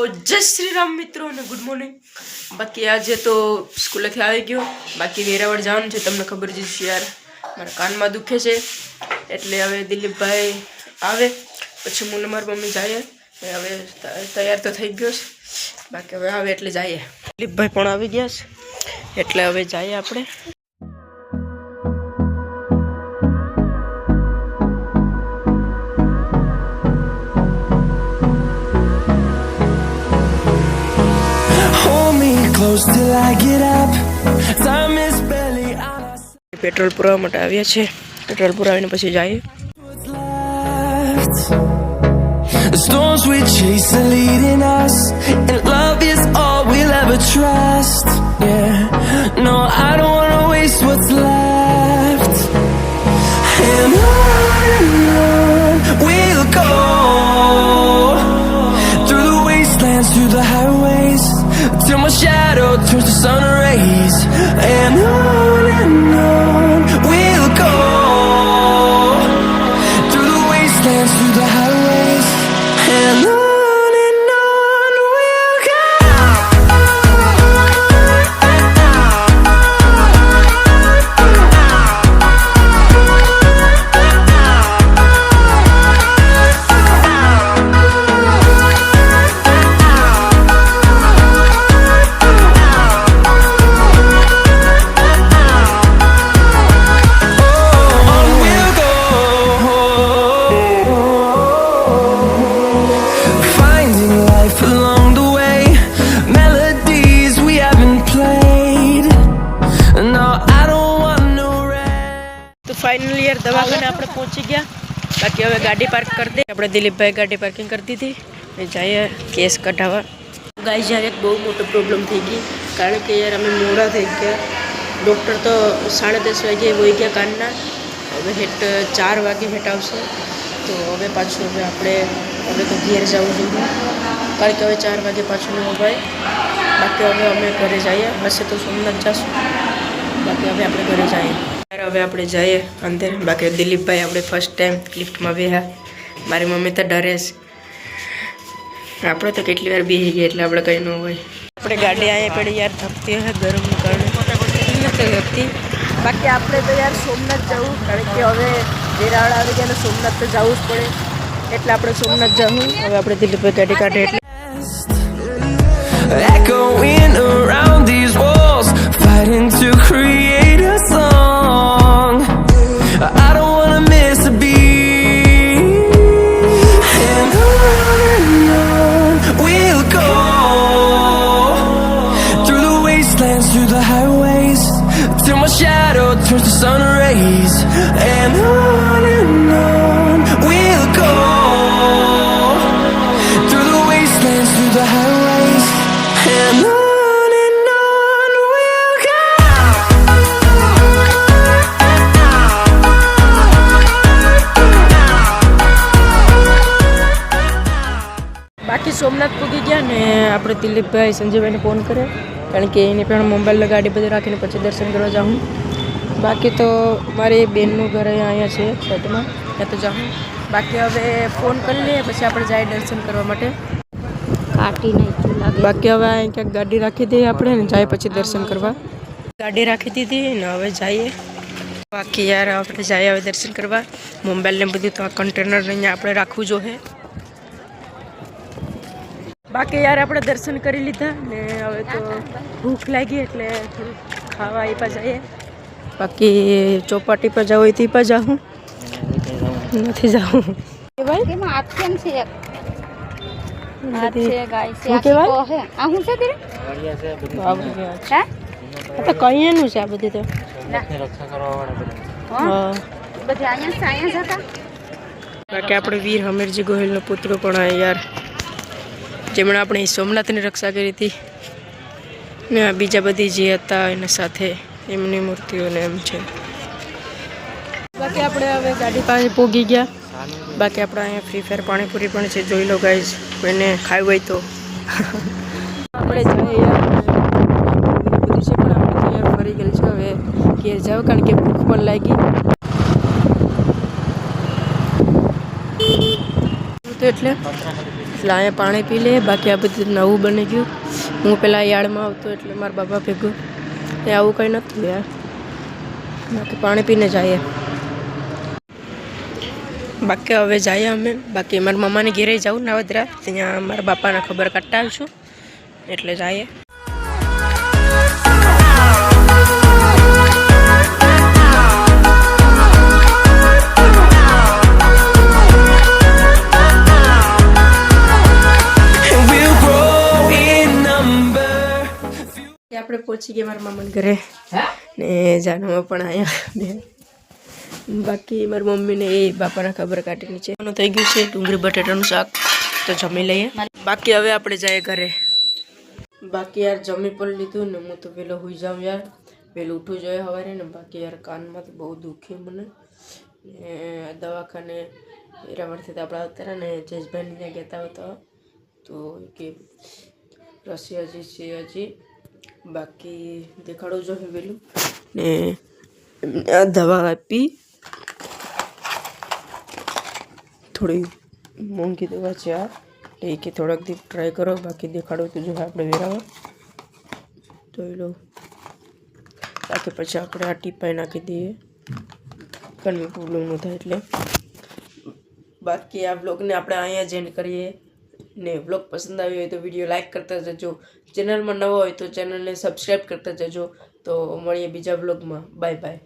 જય શ્રી રામ મિત્રો અને ગુડ મોર્નિંગ। બાકી આજે તો સ્કૂલેથી આવી ગયો, બાકી વેરાવળ જવાનું છે। તમને ખબર જ છે યાર, મારા કાનમાં દુખે છે એટલે હવે દિલીપભાઈ આવે પછી હું ને મારી મમ્મી જઈએ। હવે તૈયાર તો થઈ ગયો છે, બાકી હવે આવે એટલે જઈએ। દિલીપભાઈ પણ આવી ગયા છે એટલે હવે જઈએ આપણે। Till I get up, time is barely on us. Petrol પુરાવા માટે આવ્યા છે, પેટ્રોલ પુરાવીને પછી જઈએ। The storms we chase are leading us, and love is all we'll ever trust. Yeah, no, I don't wanna waste what's left. And on we'll go, through the wastelands, through the highways, till my shadow turns to sun rays. And on we'll go, through the wastelands, through the highways. And on we'll go. Final year दवाखाने આપણે પહોંચી ગયા। બાકી હવે ગાડી park કરી દે। આપણે દિલીપભાઈ ગાડી પાર્કિંગ કરી દીધી, જઈએ કેસ કઢાવવા। ગાઈસ યાર એક બહુ મોટો પ્રોબ્લેમ થઈ ગઈ, કારણ કે યાર અમે મોડા થઈ ગયા। ડૉક્ટર તો 10:30 વાગે વહી ગયા કાનના, હવે હેઠ 4 વાગે હેઠ આવશે। તો હવે પાછું હવે તો ઘેર જવું જોઈએ, કારણ કે હવે 4 વાગે પાછું ન ભાઈ। બાકી હવે અમે ઘરે જઈએ, હશે તો સોમનાથ જશું, બાકી હવે આપણે ઘરે જઈએ। હવે આપણે જઈએ અંદર। બાકી દિલીપભાઈ આપણે ફર્સ્ટ ટાઈમ લિફ્ટમાં બેહ્યા, મારી મમ્મી તો ડરે છે, આપણે તો કેટલી વાર બેસી ગયા એટલે આપણે કંઈ ન હોય। આપણે ગાડી અહીંયા પડી યાર, થકતી હોય ગરમનું કારણે નથી થકતી। બાકી આપણે તો યાર સોમનાથ જવું, કારણ કે હવે વેરાવળ આવી ગયા, સોમનાથ તો જવું જ પડે, એટલે આપણે સોમનાથ જવું। હવે આપણે દિલીપભાઈ ગાડી કાઢે એટલે Echoing around these walls, fighting to create a song. I don't wanna miss a beat. And on we'll go, through the wastelands, through the highways, till my shadow turns to sun rays. And on we'll go, through the wastelands, through the highways. And on we'll go. બાકી સોમનાથ પૂગી ગયા ને આપણે દિલીપભાઈ સંજયભાઈને phone કર્યો, કારણ કે એની પણ mobile ગાડી બધી રાખીને પછી દર્શન કરવા જાઉં। બાકી તો મારી બેનનું ઘર અહીંયા છે સાઈડમાં, ત્યાં તો જાઉં। બાકી હવે ફોન કરી લઈએ પછી આપણે જાય દર્શન કરવા માટે। બાકી હવે અહીં ક્યાંક ગાડી રાખી દઈએ આપણે ને જાય પછી દર્શન કરવા। ગાડી રાખી દીધી ને હવે જઈએ। બાકી યાર આપણે જઈએ હવે દર્શન કરવા। મોબાઈલ ને બધું તો આ કન્ટેનર અહીંયા આપણે રાખવું જોઈએ। બાકી યાર આપણે દર્શન કરી લીધા ને હવે તો ભૂખ લાગી એટલે થોડું ખાવા એ પણ જઈએ। બાકી ચોપાટી પર જાવ એ પર જાઉં નથી જાઉં ભાઈ કઈ એનું છે આ બધી તો બાકી આપણે વીર હમીરજી ગોહિલનો પુત્ર પણ યાર, જેમણે આપણે સોમનાથની રક્ષા કરી હતી ને બીજા બધી જે હતા એના સાથે એમની મૂર્તિઓને એમ છે। બાકી આપણે હવે ગાડી પાસે પહોંચી ગયા। બાકી આપણે અહીંયા ફ્રી ફાયર પાણીપુરી પણ છે, જોઈ લો ગાઈઝ, કોઈને ખાવું હોય તો આપણે જઈએ યાર। બધું છે પણ આપણે અહીંયા ફરી ગયેલ છે, હવે ઘેર જાવ કારણ કે ભૂખ પણ લાગી। તો એટલે એટલે અહીંયા પાણી પી લે. બાકી આ બધું નવું બની ગયું. હું પેલા યાર્ડમાં આવતો એટલે મારા બાપા ભેગું એ આવું કંઈ નહોતું યાર. બાકી પાણી પીને જઈએ. બાકી હવે જઈએ અમે. બાકી મારા મમ્માને ઘેરે જાઉં નાવદરા, ત્યાં મારા બાપાને ખબર કાઢતા આવીશું એટલે જઈએ. આપણે પહોંચી ગયા મારા મામાના ઘરે ને જાનવા પણ અહીંયા. બાકી મારી મમ્મીને એ બાપાના ખબર કાઢીની છે. થઈ ગયું છે ડુંગળી બટાટાનું શાક, તો જમી લઈએ. બાકી હવે આપણે જઈએ ઘરે. બાકી યાર જમી પણ લીધું ને હું તો પેલો હોઈ જાઉં યાર. પેલું ઉઠવું જોઈએ સવારે ને. બાકી યાર કાનમાં તો બહુ દુખે મને. દવાખાને એરાવરથી તો આપણે આવતા રહ્યા ને જયેશભાઈને ત્યાં કહેતા હતા તો કે રસી હજી છે હજી. બાકી દેખાડવું જોઈએ પેલું ને દવા આપી. થોડી મોંઘી દવા છે આ, એ કે થોડાક દી ટ્રાય કરો. બાકી દેખાડવું તો જોઈએ આપણે વેરાવા તો એ લો. બાકી પછી આપણે આ ટીપાઈ નાખી દઈએ કંઈ પ્રોબ્લેમ ન થાય એટલે. બાકી આ બ્લોગને આપણે અહીંયા જ એન્ડ કરીએ ને. બ્લોગ પસંદ આવ્યો હોય તો વિડીયો લાઇક કરતા જજો. ચેનલમાં નવો હોય તો ચેનલને સબસ્ક્રાઈબ કરતા જજો. તો મળીએ બીજા બ્લોગમાં. Bye bye.